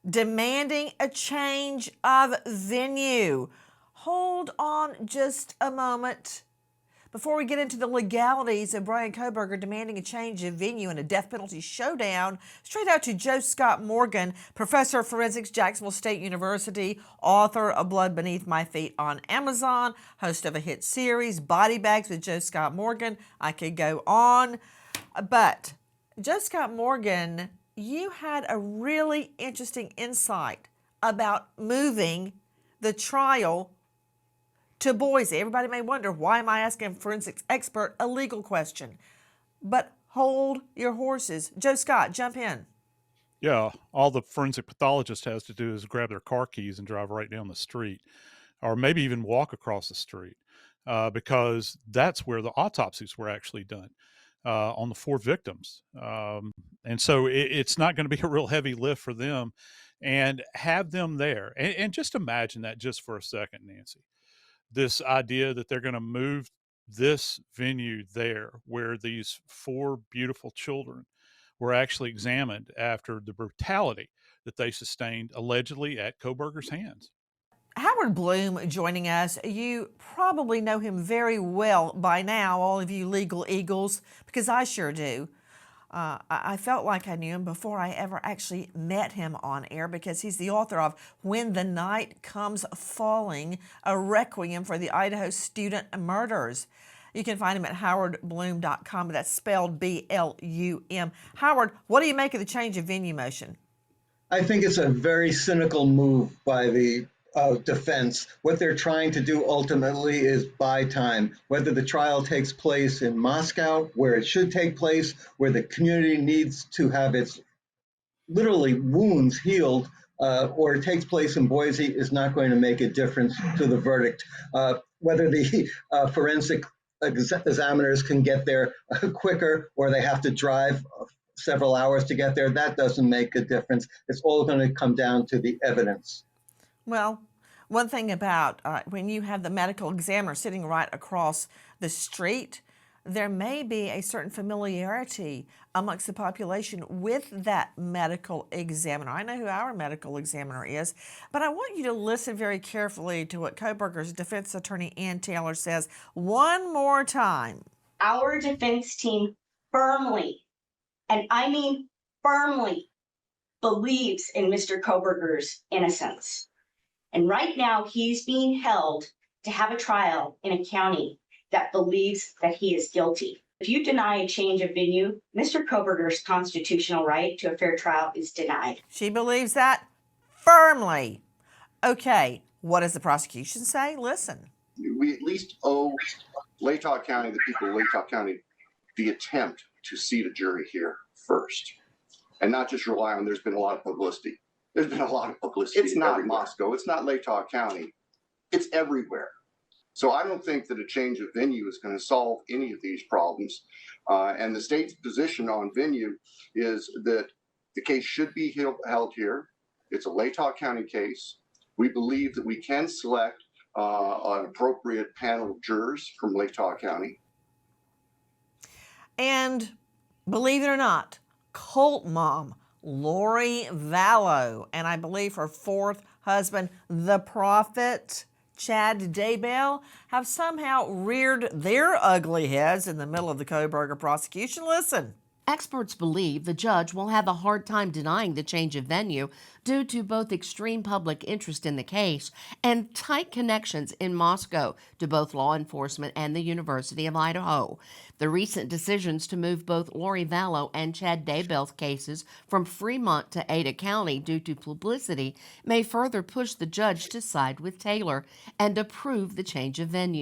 demanding a change of venue. Hold on just a moment. Before we get into the legalities of Bryan Kohberger demanding a change of venue in a death penalty showdown, straight out to Joe Scott Morgan, professor of forensics, Jacksonville State University, author of Blood Beneath My Feet on Amazon, host of a hit series, Body Bags with Joe Scott Morgan. I could go on. But Joe Scott Morgan, you had a really interesting insight about moving the trial to Boise. Everybody may wonder, why am I asking a forensics expert a legal question? But hold your horses. Joe Scott, jump in. Yeah, all the forensic pathologist has to do is grab their car keys and drive right down the street, or maybe even walk across the street, because that's where the autopsies were actually done on the 4 victims. And so it's not going to be a real heavy lift for them, and have them there. And just imagine that just for a second, Nancy. This idea that they're going to move this venue there where these 4 beautiful children were actually examined after the brutality that they sustained allegedly at Kohberger's hands. Howard Bloom joining us. You probably know him very well by now, all of you legal eagles, because I sure do. I felt like I knew him before I ever actually met him on air, because he's the author of When the Night Comes Falling, a requiem for the Idaho student murders. You can find him at howardbloom.com. That's spelled B-L-U-M. Howard, what do you make of the change of venue motion? I think it's a very cynical move by the defense. What they're trying to do ultimately is buy time. Whether the trial takes place in Moscow, where it should take place, where the community needs to have its literally wounds healed, or it takes place in Boise, is not going to make a difference to the verdict. Whether the forensic examiners can get there quicker, or they have to drive several hours to get there, that doesn't make a difference. It's all going to come down to the evidence. Well, one thing about when you have the medical examiner sitting right across the street, there may be a certain familiarity amongst the population with that medical examiner. I know who our medical examiner is, but I want you to listen very carefully to what Kohberger's defense attorney, Ann Taylor, says one more time. Our defense team firmly, and I mean firmly, believes in Mr. Kohberger's innocence. And right now, he's being held to have a trial in a county that believes that he is guilty. If you deny a change of venue, Mr. Kohberger's constitutional right to a fair trial is denied. She believes that firmly. Okay, what does the prosecution say? Listen. We at least owe Latah County, the people of Latah County, the attempt to seat a jury here first. And not just rely on, there's been a lot of publicity. There's been a lot of publicity. It's not everywhere. Moscow. It's not Latah County. It's everywhere. So I don't think that a change of venue is going to solve any of these problems. And the state's position on venue is that the case should be held here. It's a Latah County case. We believe that we can select an appropriate panel of jurors from Latah County. And believe it or not, cult mom Lori Vallow, and I believe her 4th husband, the prophet Chad Daybell, have somehow reared their ugly heads in the middle of the Kohberger prosecution. Listen. Experts believe the judge will have a hard time denying the change of venue due to both extreme public interest in the case and tight connections in Moscow to both law enforcement and the University of Idaho. The recent decisions to move both Lori Vallow and Chad Daybell's cases from Fremont to Ada County due to publicity may further push the judge to side with Taylor and approve the change of venue.